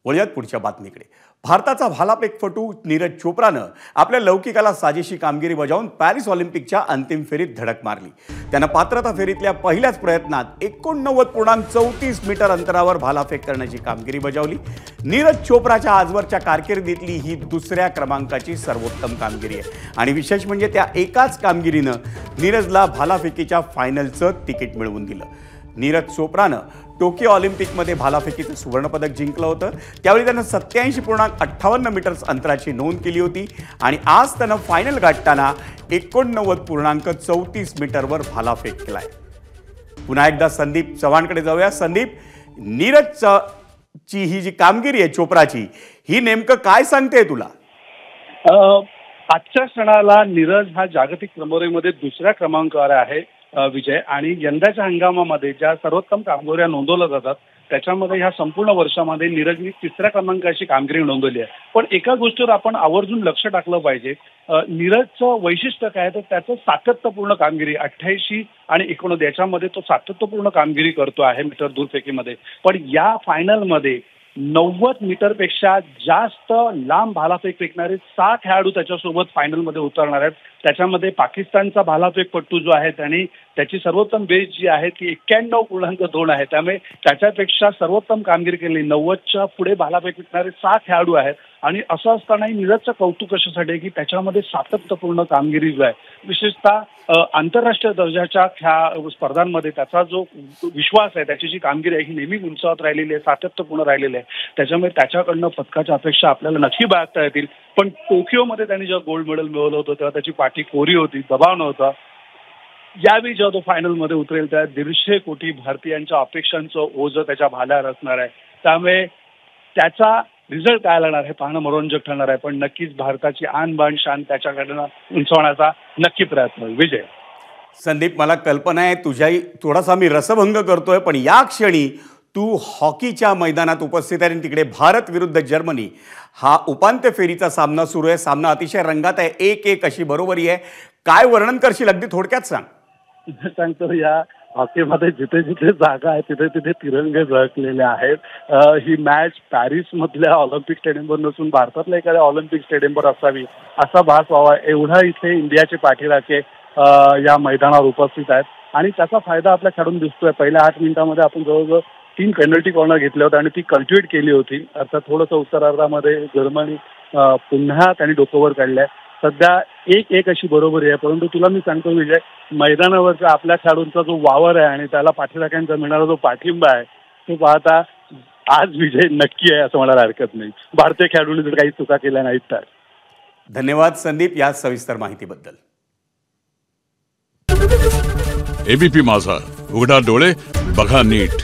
वळूयात पुढच्या बातमीकडे। भारताचा भालाफेकपटू नीरज चोप्रानं आपल्या लौकिकाला साजेशी कामगिरी बजावून पॅरिस ऑलिम्पिकच्या अंतिम फेरीत धडक मारली। त्यानं पात्रता फेरीतल्या पहिल्याच प्रयत्नात 89.34 मीटर अंतरावर भालाफेक करण्याची कामगिरी बजावली। नीरज चोप्राच्या आजवरच्या कारकिर्दीतली ही दुसऱ्या क्रमांकाची सर्वोत्तम कामगिरी आहे आणि विशेष म्हणजे त्या एकाच कामगिरीनं नीरजला भालाफेकीच्या फायनलचं तिकीट मिळवून दिलं। नीरज चोप्रानं टोकियो ऑलिम्पिकमध्ये भालाफेकीचं सुवर्णपदक जिंकलं होतं। त्यावेळी त्यानं 87.58 मीटर्स अंतराची नोंद केली होती आणि आज त्यानं फायनल गाठताना 89.34 मीटरवर भालाफेक केलाय। पुन्हा एकदा संदीप चव्हाणकडे जाऊया। संदीप, नीरजची ही जी कामगिरी आहे चोप्राची, ही नेमकं काय सांगते तुला? आजच्या क्षणाला नीरज हा जागतिक क्रमवारीमध्ये दुसऱ्या क्रमांकावर आहे विजय, आणि यंदाच्या हंगामामध्ये ज्या सर्वोत्तम कामगिऱ्या नोंदवल्या जातात त्याच्यामध्ये ह्या संपूर्ण वर्षामध्ये नीरजने तिसऱ्या क्रमांकाची कामगिरी नोंदवली आहे। पण एका गोष्टीवर आपण आवर्जून लक्ष टाकलं पाहिजे, नीरजचं वैशिष्ट्य काय तर त्याचं सातत्यपूर्ण कामगिरी 88 आणि 89 याच्यामध्ये तो सातत्यपूर्ण कामगिरी करतो आहे मीटर दूरफेकीमध्ये। पण या फायनलमध्ये 90 मीटरपेक्षा जास्त लांब भालाफेक फेकणारे 6 खेळाडू त्याच्यासोबत फायनलमध्ये उतरणार आहेत। त्याच्यामध्ये पाकिस्तानचा भालाफेकपटू जो आहे त्याची सर्वोत्तम बेस जी आहे ती 91.2 आहे। त्यामुळे त्याच्यापेक्षा सर्वोत्तम कामगिरी केली 90च्या पुढे भालाफेक फेकणारे 6 खेळाडू आहेत। आणि असं असतानाही नीरजचं कौतुक कशासाठी की त्याच्यामध्ये सातत्यपूर्ण कामगिरी जो आहे, विशेषतः आंतरराष्ट्रीय दर्जाच्या स्पर्धांमध्ये त्याचा जो विश्वास आहे, त्याची जी कामगिरी आहे ही नेहमी उंचावत राहिलेली आहे, सातत्यपूर्ण राहिलेली आहे। त्याच्यामुळे त्याच्याकडनं पदकाच्या अपेक्षा आपल्याला नक्की बाळगता येतील। पण टोकियोमध्ये त्यांनी जेव्हा गोल्ड मेडल मिळवलं होतं तेव्हा त्याची पाठी कोरी होती, दबाव नव्हता। यावेळी जेव्हा तो फायनलमध्ये उतरेल त्या 150 कोटी भारतीयांच्या अपेक्षांचं ओझं त्याच्या भाल्यावर असणार आहे। त्यामुळे त्याचा रिझल्ट काय लागणार हे पाहणं मनोरंजक ठरणार आहे। पण नक्कीच भारताची आन बान शान त्याच्याकडनं उंचवण्याचा नक्की प्रयत्न होईल। विजय, संदीप, मला कल्पना आहे तुझ्याही थोडासा मी रसभंग करतोय, पण या क्षणी तू हॉकीच्या मैदानात उपस्थित आहे आणि तिकडे भारत विरुद्ध जर्मनी हा उपांत्य फेरीचा सामना सुरू आहे। सामना अतिशय रंगात आहे, 1-1 अशी बरोबरी आहे। काय वर्णन करशील, अगदी थोडक्यात सांग। सांगतो, या हॉकीमध्ये जिथे जिथे जागा आहे तिथे तिथे तिरंगे झळकलेले आहेत। ही मॅच पॅरिस मधल्या ऑलिम्पिक स्टेडियमवर नसून भारतातल्या एखाद्या ऑलिम्पिक स्टेडियमवर असावी असा भास व्हावा एवढा इथे इंडियाचे पाठीराखे या मैदानावर उपस्थित आहेत आणि त्याचा फायदा आपल्या खेळून दिसतोय। पहिल्या 8 मिनिटांमध्ये आपण जवळजवळ 3 पेनल्टी कॉर्नर घेतले होते आणि ती कल्टिवेट केली होती। अर्थात थोडंसं उत्तरार्धामध्ये जर्मनी पुन्हा त्यांनी डोकंवर काढलंय। सध्या 1-1 अशी बरोबरी आहे। परंतु तुला मी सांगतो विजय, मैदानावरचा आपल्या खेळाडूंचा जो वावर आहे आणि त्याला पाठीराख्यांचा मिळणारा जो पाठिंबा आहे तो पाहता आज विजय नक्की आहे असं म्हणायला हरकत नाही, भारतीय खेळाडूंनी जर काही चुका केल्या नाहीत तर। धन्यवाद संदीप या सविस्तर माहितीबद्दल। एबीपी माझा, उघडा डोळे बघा नीट।